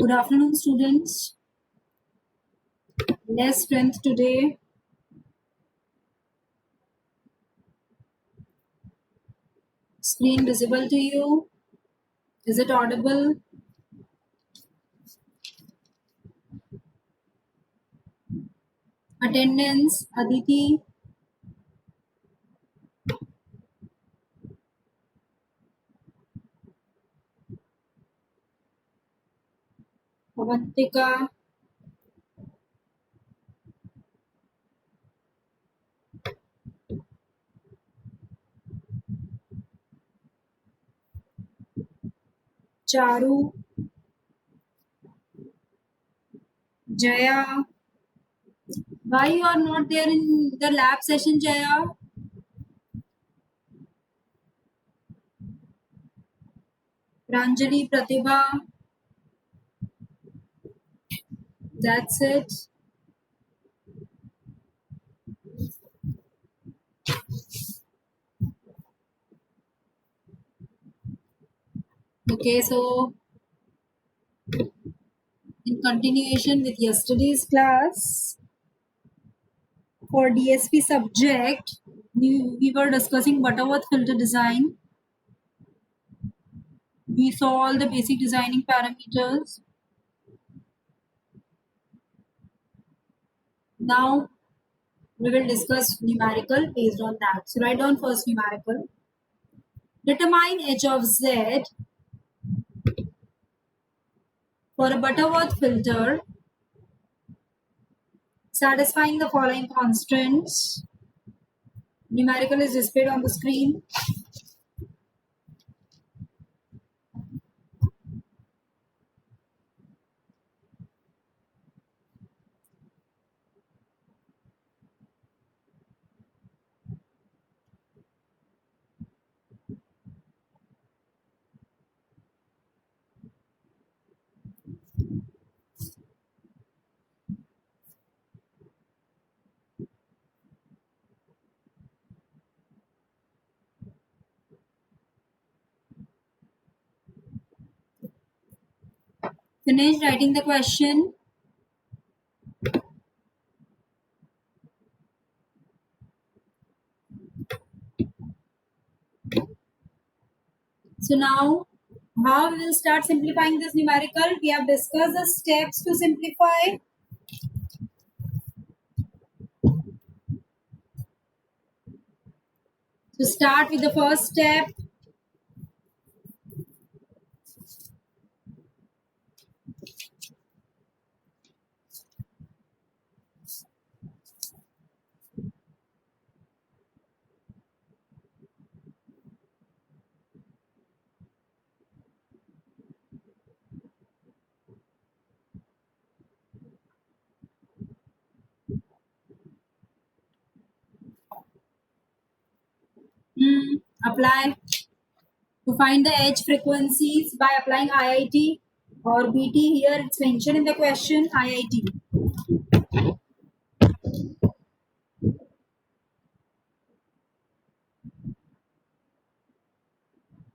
Good afternoon, students. Less strength today. Screen visible to you? Is it audible? Attendance, Aditi. Avantika. Charu. Jaya. Why you are not there in the lab session, Jaya? Pranjali, Pratibha. That's it. Okay, so in continuation with yesterday's class, for DSP subject, we were discussing Butterworth filter design. We saw all the basic designing parameters. Now we will discuss numerical based on that. So write down first numerical. Determine h of z for a Butterworth filter satisfying the following constants. Numerical is displayed on the screen. Finish writing the question. So now, how we will start simplifying this numerical? We have discussed the steps to simplify. So start with the first step. Apply. To find the edge frequencies by applying IIT or BT, here it's mentioned in the question IIT.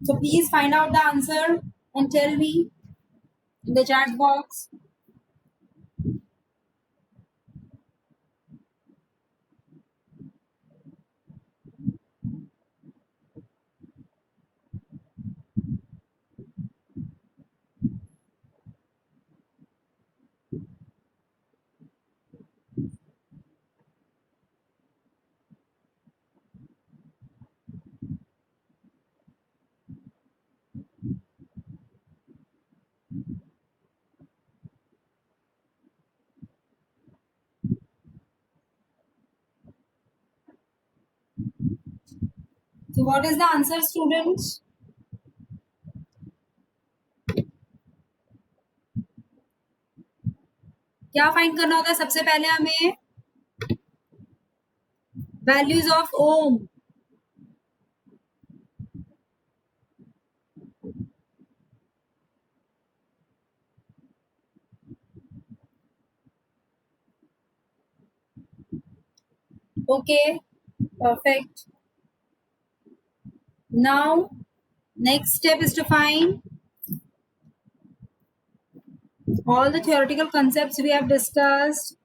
So please find out the answer and tell me in the chat box. So what is the answer, students? क्या find करना होता है सबसे पहले हमें? Values of ohm. Okay, perfect. Now, next step is to find All the theoretical concepts we have discussed.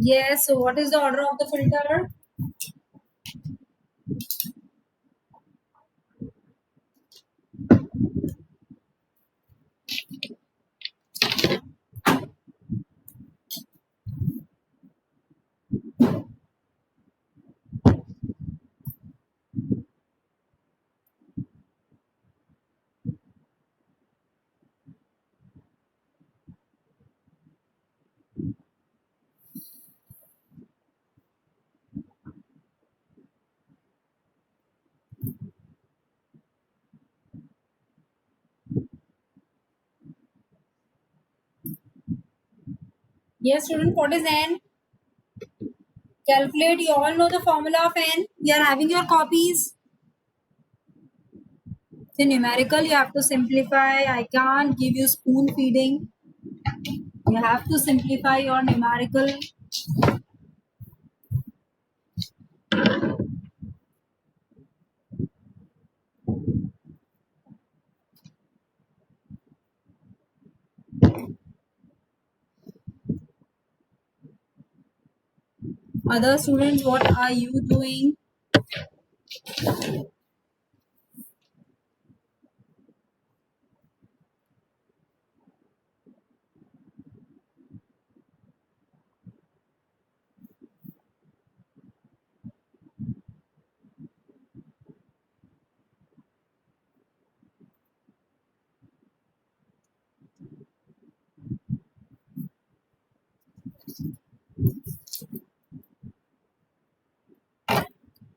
Yes, so what is the order of the filter? Yes, student, what is n? Calculate, you all know the formula of n. You are having your copies. The numerical, you have to simplify. I can't give you spoon feeding. You have to simplify your numerical. Other students, what are you doing?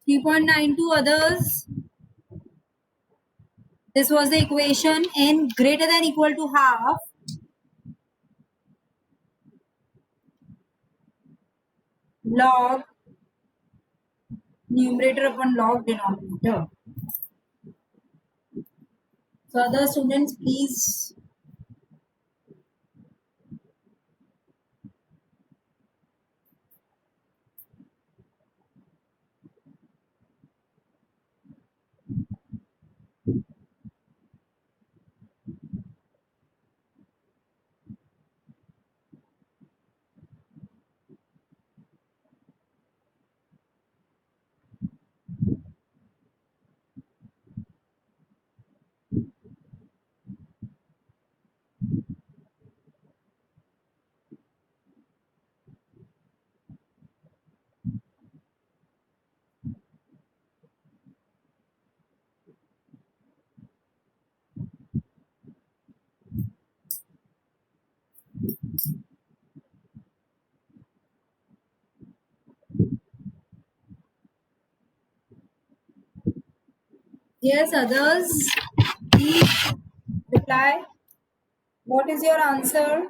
3.92 others. This was the equation n greater than equal to half log numerator upon log denominator. So other students, please. Yes, others, please reply. What is your answer?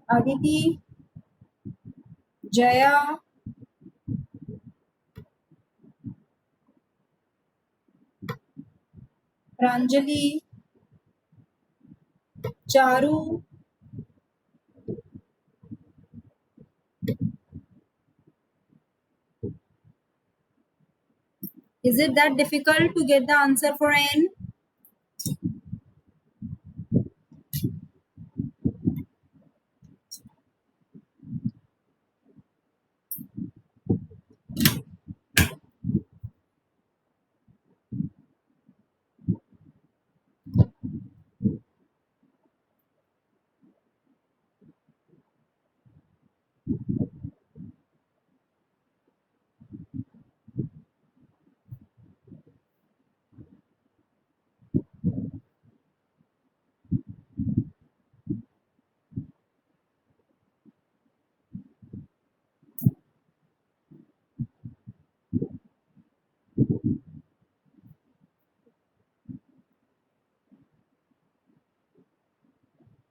Aditi, Jaya, Pranjali, Charu. Is it that difficult to get the answer for n?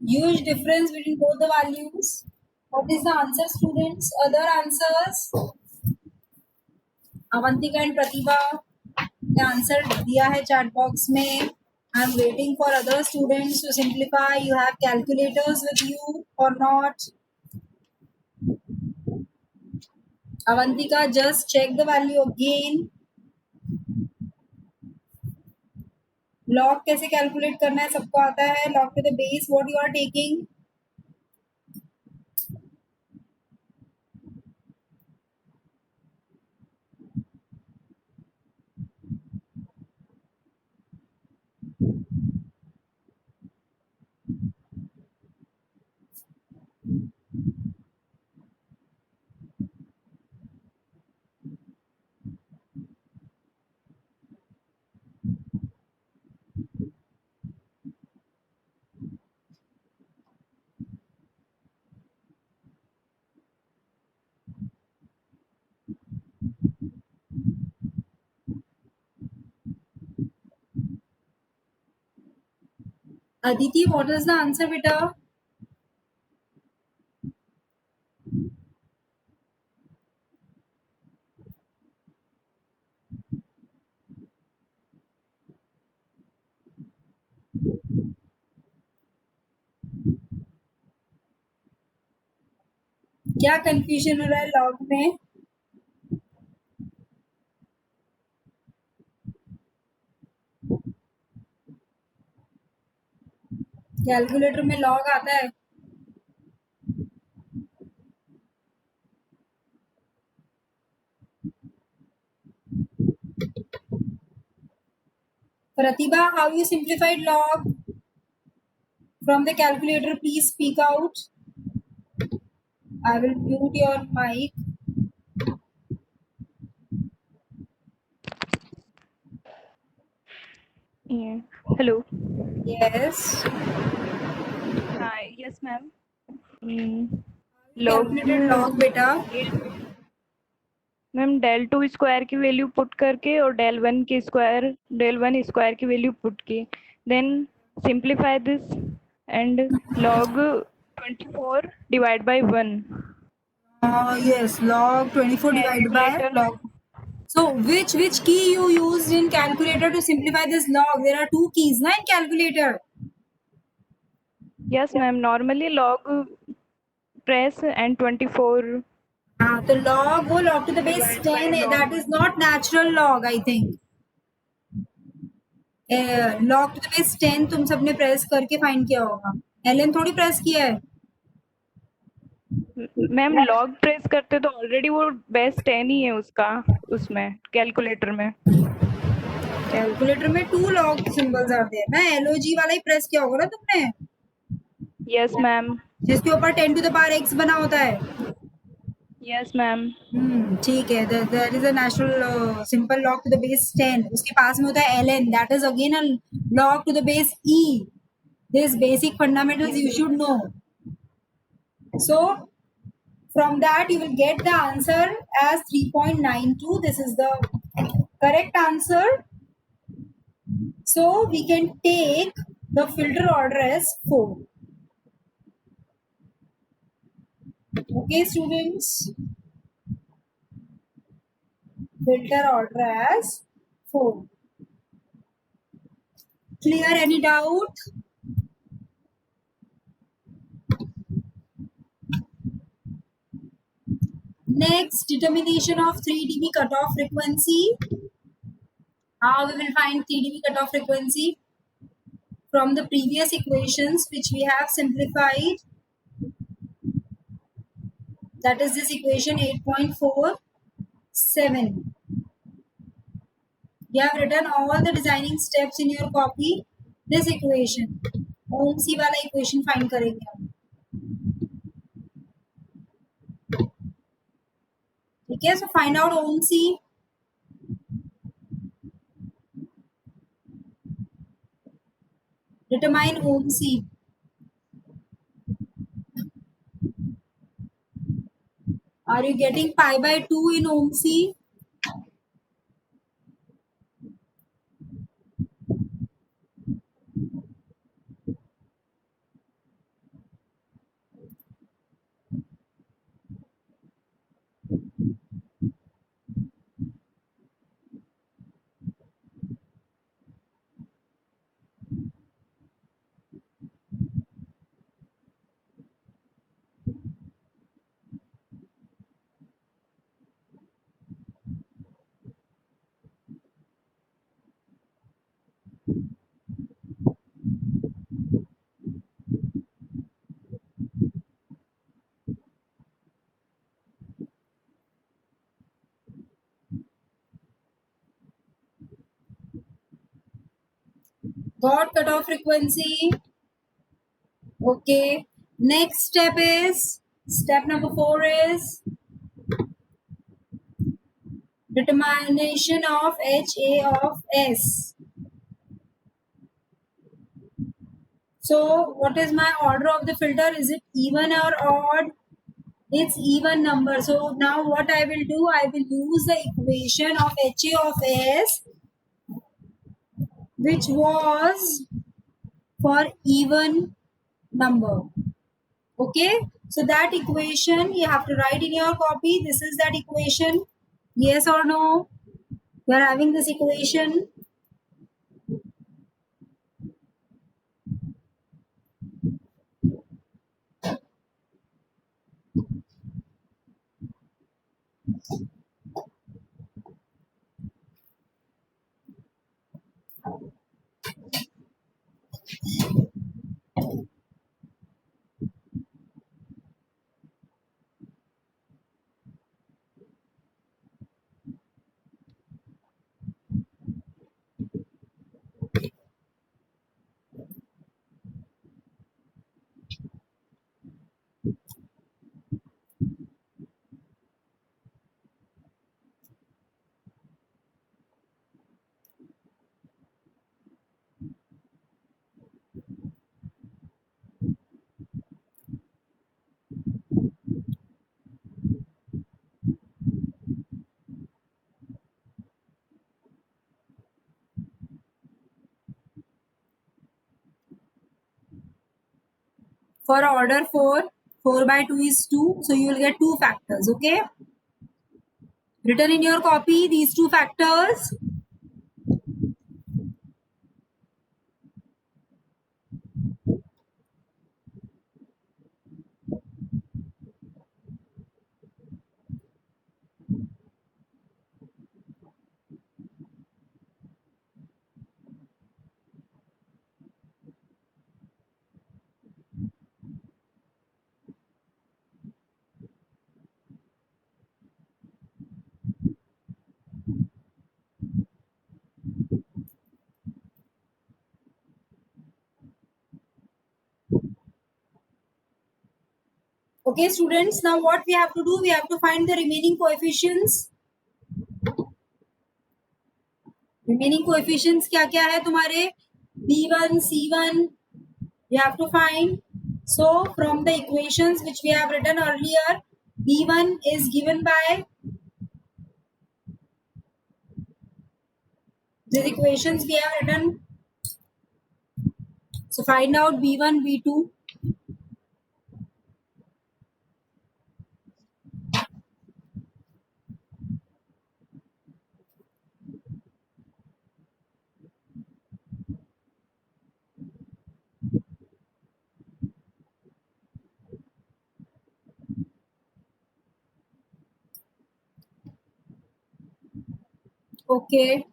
Huge difference between both the values. What is the answer, students? Other answers? Avantika and Pratibha ने answer दिया है chat box में. I am waiting for other students to simplify. You have calculators with you or not? Avantika, just check the value again. Log कैसे calculate करना है सबको आता है. Log to the base what you are taking. Aditi, what is the answer, beta? क्या confusion हो रहा है लॉग में? कैलकुलेटर में लॉग आता है. Pratibha, how you simplified log from the calculator? Please speak out. I will mute your mic. Yeah. Hello. Yes. Hi. Yes, ma'am. Calculated log, beta. Ma'am del 2 square की value put करके और del 1 square की value put की, then simplify this and log 24 divide by 1. Yes, log 24 divided by log. So which key you used in calculator to simplify this log? There are two keys na in calculator. Yes, ma'am. Normally log press and 24. हाँ, तो log वो log to the base 10 है. That is not natural log, I think. log to the base 10 तुम सबने press करके find किया होगा. Elon थोड़ी प्रेस किया है. मैम log प्रेस करते तो ऑलरेडी वो बेस 10 ही है उसका, उसमें कैलकुलेटर में. कैलकुलेटर में 2 log सिंबल्स आते हैं ना. LOG वाला ही प्रेस किया होगा ना तुमने. Yes ma'am. जिसके ऊपर 10 to the power x बना होता है. Yes ma'am. ठीक है. there is a natural simple log to the base 10. उसके पास में होता है ln. That is again a log to the base e. This basic fundamentals you should know. So from that you will get the answer as 3.92. This is the correct answer. So we can take the filter order as 4. Okay, students. Filter order as 4. Clear? Any doubt? Next, determination of 3 dB cutoff frequency. How we will find 3 dB cutoff frequency? From the previous equations which we have simplified. That is this equation 8.47. You have written all the designing steps in your copy. This equation. Ohm C वाला equation find करेंगे हम. ठीक है. So find out ohm C. Determine ohm C. Are you getting pi by 2 in ohm C? Got cutoff frequency. Okay. Next step is, step number 4 is determination of HA of S. So what is my order of the filter? Is it even or odd? It's even number. So now what I will do, I will use the equation of HA of S, which was for even number. Okay, so that equation you have to write in your copy. This is that equation. Yes or no? You are having this equation. For order 4, 4 by 2 is 2. So you will get 2 factors. Okay. Written in your copy, these 2 factors. Okay, students. Now what we have to do, we have to find the remaining coefficients. Remaining coefficients क्या क्या है तुम्हारे? B1, C1. You have to find. So from the equations which we have written earlier, B1 is given by these equations we have written. So find out B1, B2. Okay.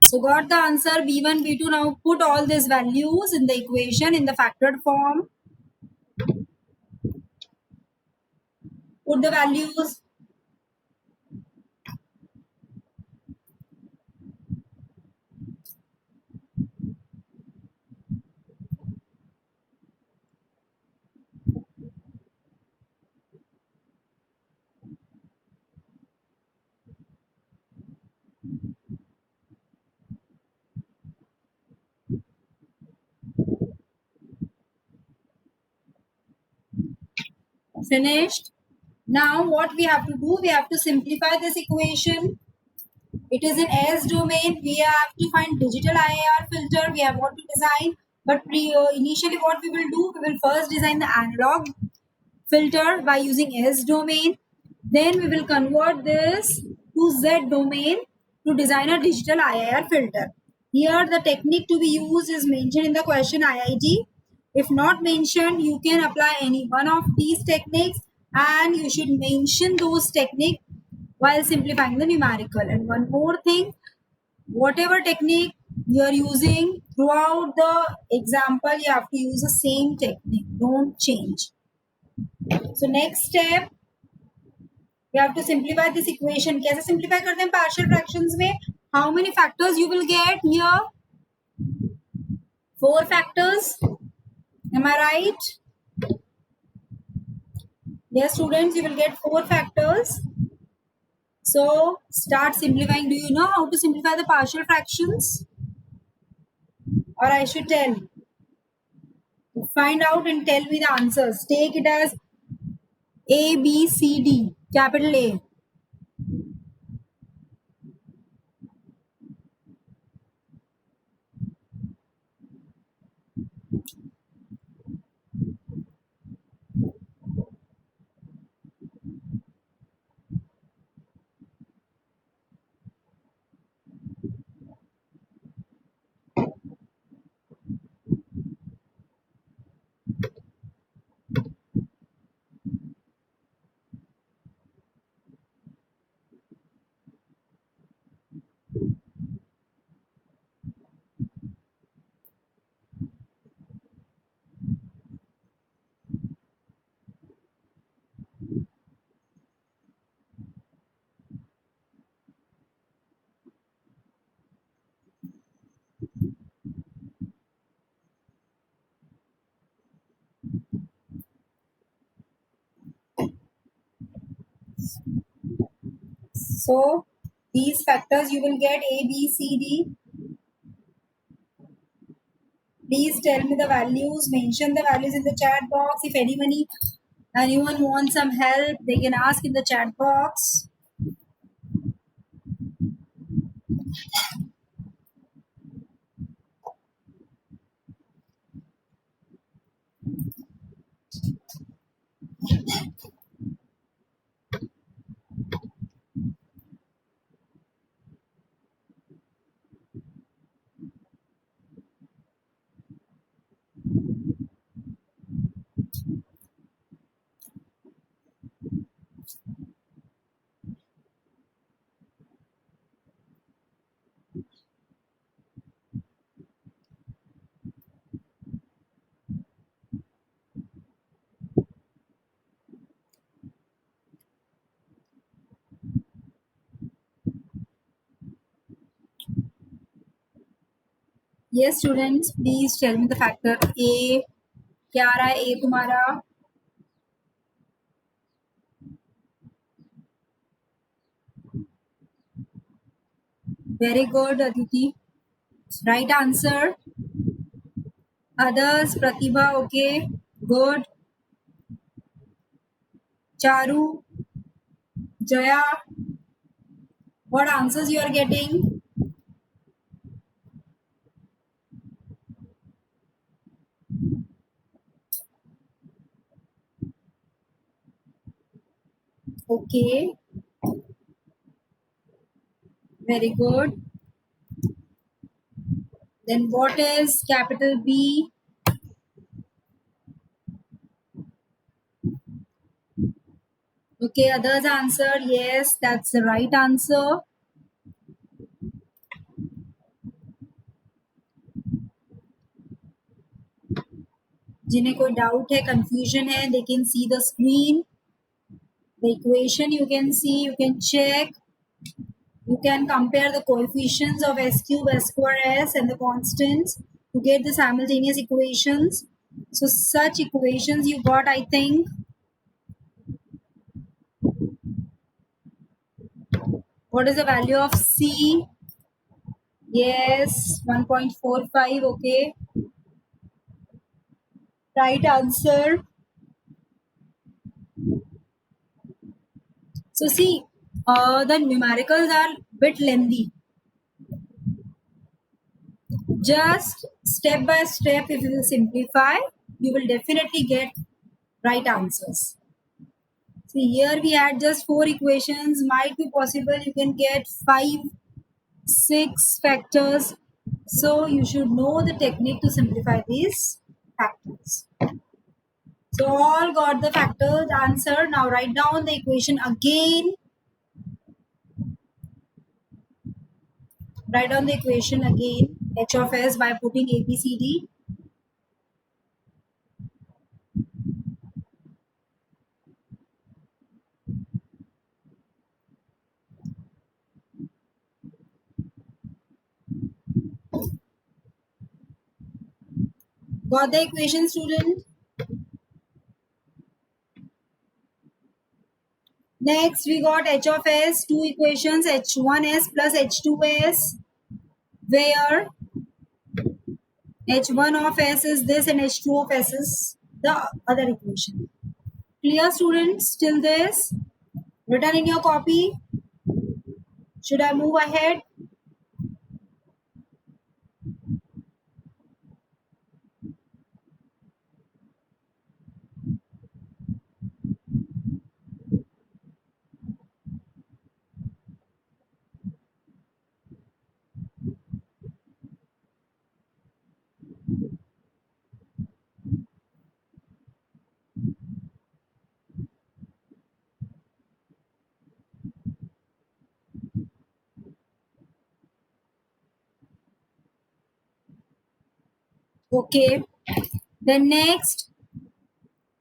So got the answer B1, B2. Now put all these values in the equation in the factored form. Put the values. Finished. Now what we have to do, we have to simplify this equation. It is in S domain. We have to find digital IAR filter. We have what to design. But initially what we will do, we will first design the analog filter by using S domain. Then we will convert this to Z domain to design a digital IIR filter. Here the technique to be used is mentioned in the question IIT. If not mentioned, you can apply any one of these techniques, and you should mention those techniques while simplifying the numerical. And one more thing, whatever technique you are using throughout the example, you have to use the same technique. Don't change. So next step, you have to simplify this equation. कैसे simplify करते हैं partial fractions में? How many factors you will get here? 4 factors. Am I right? Yes, students, you will get 4 factors. So start simplifying. Do you know how to simplify the partial fractions? Or I should tell? Find out and tell me the answers. Take it as A, B, C, D. Capital A. So these factors you will get A, B, C, D. Please tell me the values. Mention the values in the chat box. If anyone wants some help, they can ask in the chat box. Yes, students, please tell me the factor A. क्या आ रहा है A तुम्हारा? Very good, Aditi. Right answer. Others, Pratibha, okay. Good. Charu, Jaya, what answers you are getting? Okay. Very good. Then what is capital B? Okay, others answer yes, that's the right answer. जिन्हें कोई doubt है, confusion है, they can see the screen, the equation you can see, you can check, you can compare the coefficients of s cube, s square, s and the constants to get the simultaneous equations. So such equations you got, I think. What is the value of C? Yes, 1.45, okay. Right answer. So see, the numericals are bit lengthy. Just step by step, if you will simplify, you will definitely get right answers. See, here we had just 4 equations. Might be possible you can get 5, 6 factors. So you should know the technique to simplify these factors. So all got the factors answered. Now write down the equation again. Write down the equation again. H of s by putting A, B, C, D. Got the equation, student? Next, we got h of s, two equations, h1s plus h2s, where h1 of s is this and h2 of s is the other equation. Clear, students, till this? Written in your copy? Should I move ahead? Okay. Then next,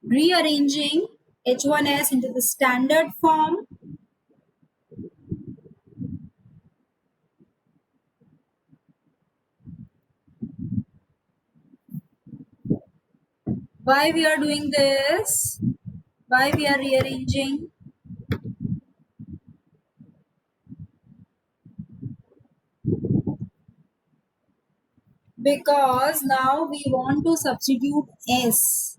rearranging h1s into the standard form. Why we are doing this? Why we are rearranging? Because now we want to substitute s.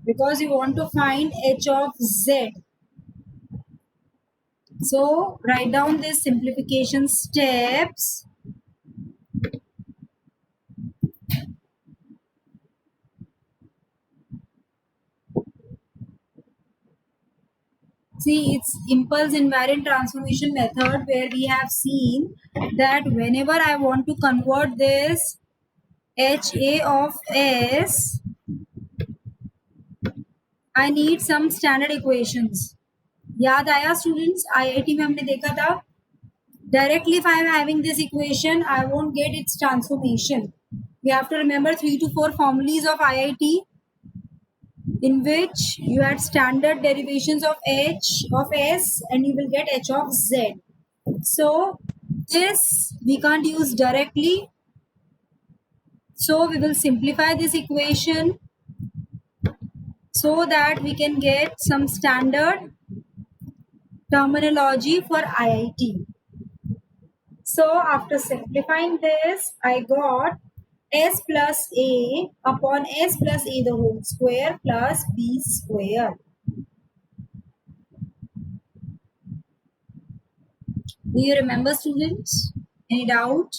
Because we want to find h of z. So write down these simplification steps. See, it's impulse invariant transformation method where we have seen that whenever I want to convert this HA of S, I need some standard equations. याद आया students? IIT में हमने देखा था directly if I am having this equation, I won't get its transformation. We have to remember 3 to 4 formulas of IIT in which you had standard derivations of h of s and you will get h of z. So this we can't use directly. So we will simplify this equation so that we can get some standard terminology for IIT. So after simplifying this, I got s plus a upon s plus a the whole square plus b square. Do you remember, students? Any doubt?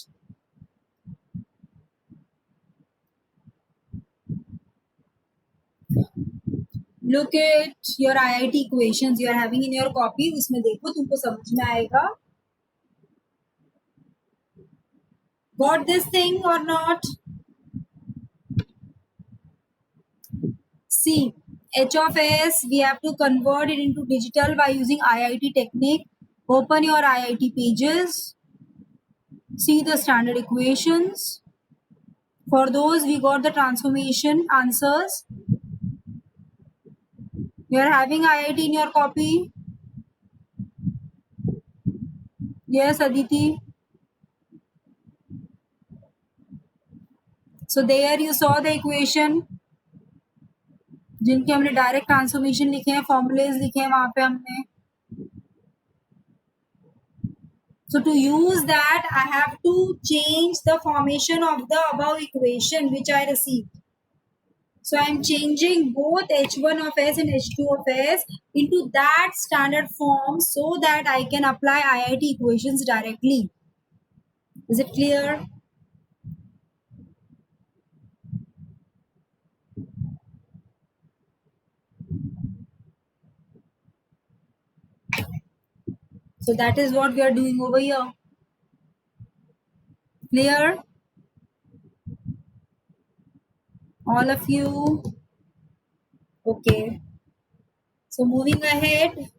Look at your IIT equations you are having in your copy. उसमें देखो तुमको समझ में आएगा. Got this thing or not? See, h of s we have to convert it into digital by using IIT technique. Open your IIT pages. See the standard equations. For those we got the transformation answers. You are having IIT in your copy? Yes, Aditi. So there you saw the equation. जिनके हमने direct transformation लिखे हैं, formulas लिखे हैं वहां पे हमने. So to use that, I have to change the formation of the above equation which I received. So I am changing both h1 of s and h2 of s into that standard form so that I can apply IIT equations directly. Is it clear? So that is what we are doing over here. Clear? All of you? Okay. So moving ahead.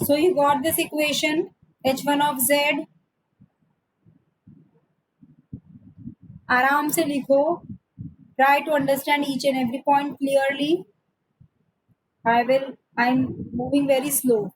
So you got this equation, h1 of z. आराम से लिखो. Try to understand each and every point clearly. I'm moving very slow.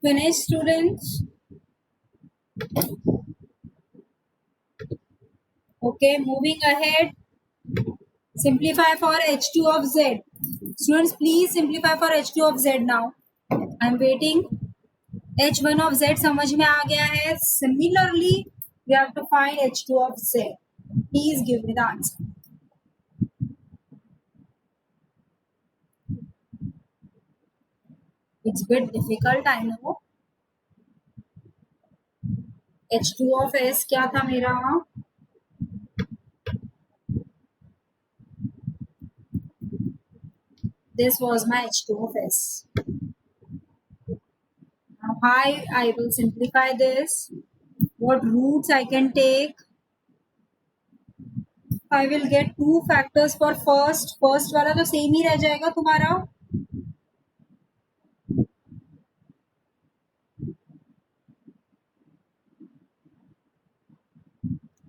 Finish, students? Okay, moving ahead. Simplify for h2 of z. Students, please simplify for h2 of z now. I'm waiting. h1 of z समझ में आ गया है. Similarly, we have to find h2 of z. Please give me the answer. It's a bit difficult, I know. h2 of s क्या था मेरा? This was my h2 of s. Now, I will simplify this. What roots I can take? I will get two factors for first. First वाला तो same ही रह जाएगा तुम्हारा.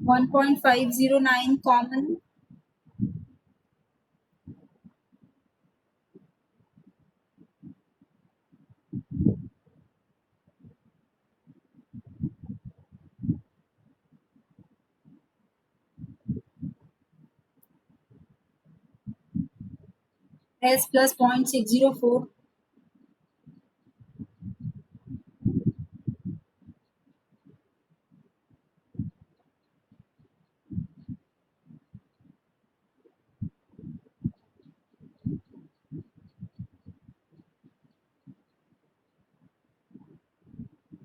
1.509 common. S plus 0.604.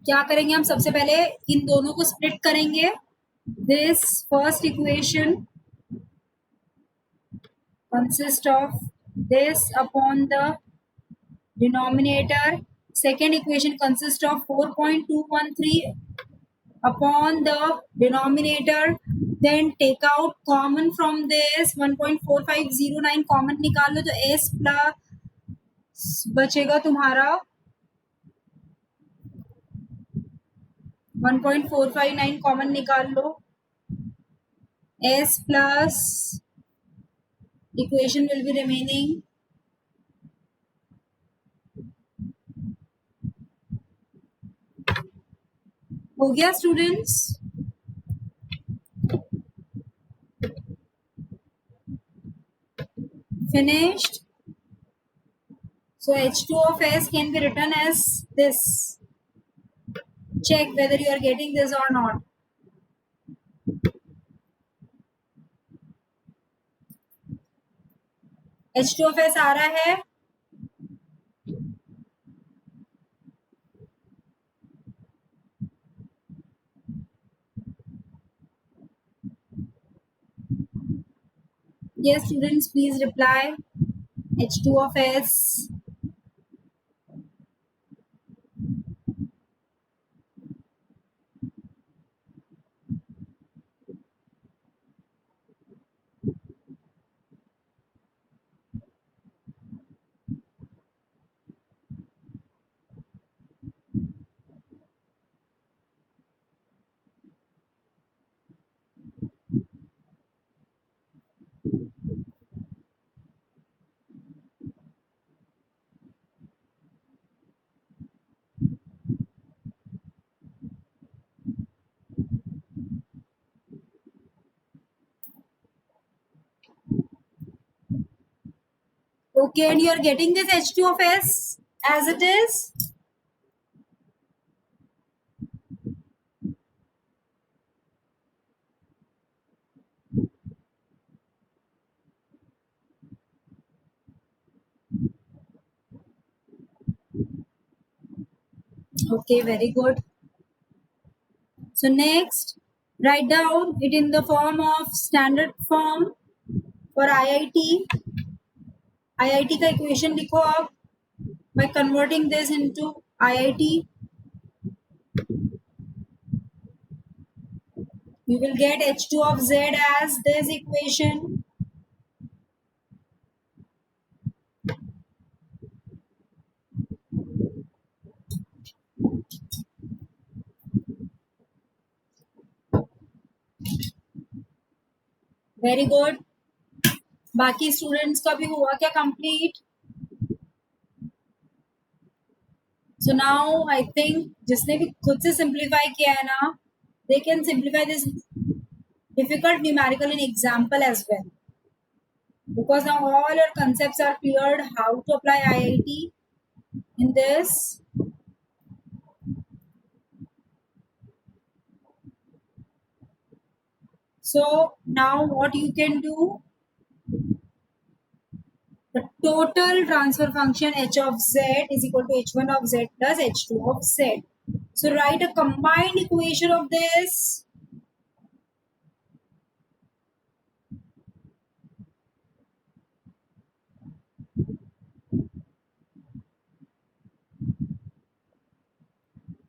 क्या करेंगे हम? सबसे पहले इन दोनों को स्प्लिट करेंगे. This first equation consist of this upon the denominator. Second equation consists of 4.213 upon the denominator. Then take out common from this. 1.4509 common निकाल लो तो s प्लस बचेगा तुम्हारा 1.459 कॉमन निकाल लो. s plus equation will be remaining. हो गया students? Finished? So h2 of s can be written as this. Check whether you are getting this or not. h2 of s आ रहा है. Yes, students, please reply. H2 of S. Okay, and you are getting this H2 of S as it is. Okay, very good. So next, write down it in the form of standard form for IIT. IIT का equation लिखो आप by converting this into IIT. You will get H2 of Z as this equation. Very good. बाकी students का भी हुआ क्या complete? So now I think जिसने भी खुद से सिंप्लीफाई किया है ना, they can simplify this difficult numerical in example as well, because now all your concepts are cleared how to apply IIT in this. So now what you can do, the total transfer function h of z is equal to h1 of z plus h2 of z. So write a combined equation of this.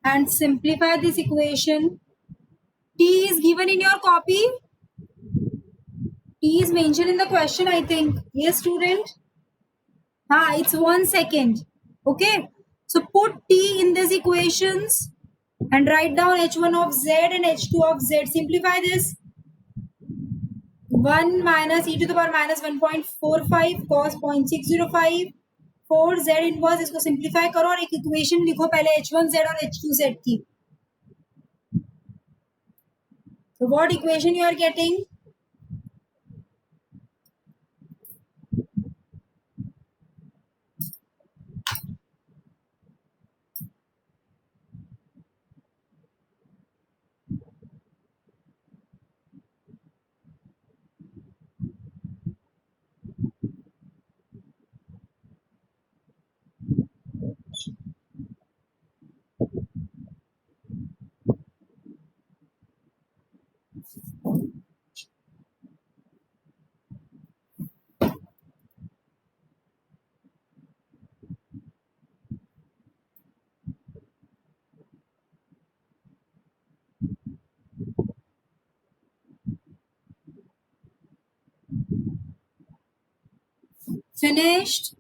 And simplify this equation. T is given in your copy. T is mentioned in the question, I think. Yes, student? It's 1 second. Okay. So put T in these equations and write down H1 of Z and H2 of Z. Simplify this. 1 minus e to the power minus 1.45 cos 0.605 4 Z inverse. इसको simplify करो और एक equation लिखो पहले H1Z और H2Z की. So what equation you are getting? Finished?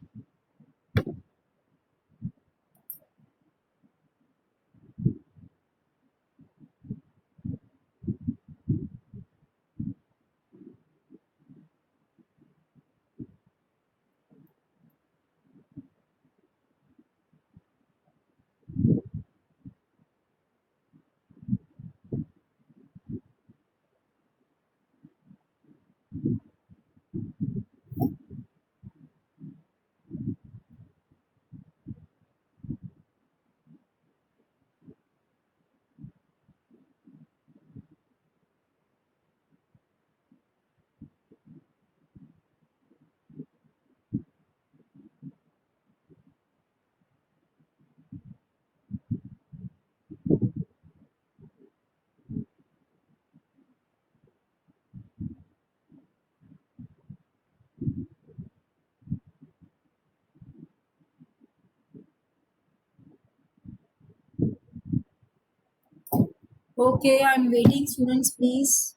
Okay, I'm waiting, students, please.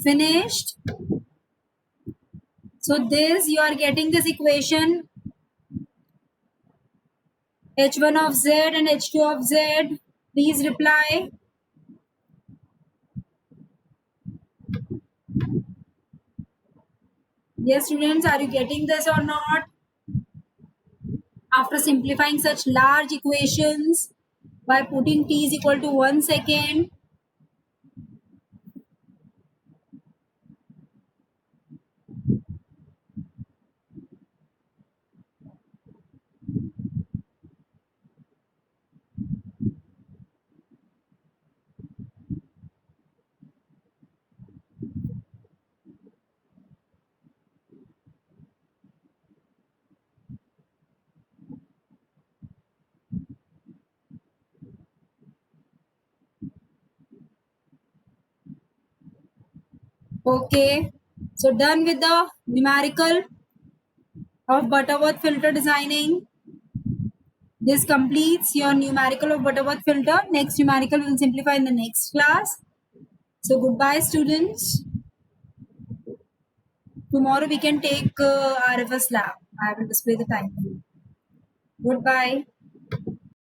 Finished? So this, you are getting this equation h1 of z and h2 of z. Please reply. Yes, students, are you getting this or not? After simplifying such large equations by putting t is equal to 1 second. Okay, so done with the numerical of Butterworth filter designing. This completes your numerical of Butterworth filter. Next numerical will simplify in the next class. So goodbye, students. Tomorrow we can take RFS lab. I will display the time. Goodbye.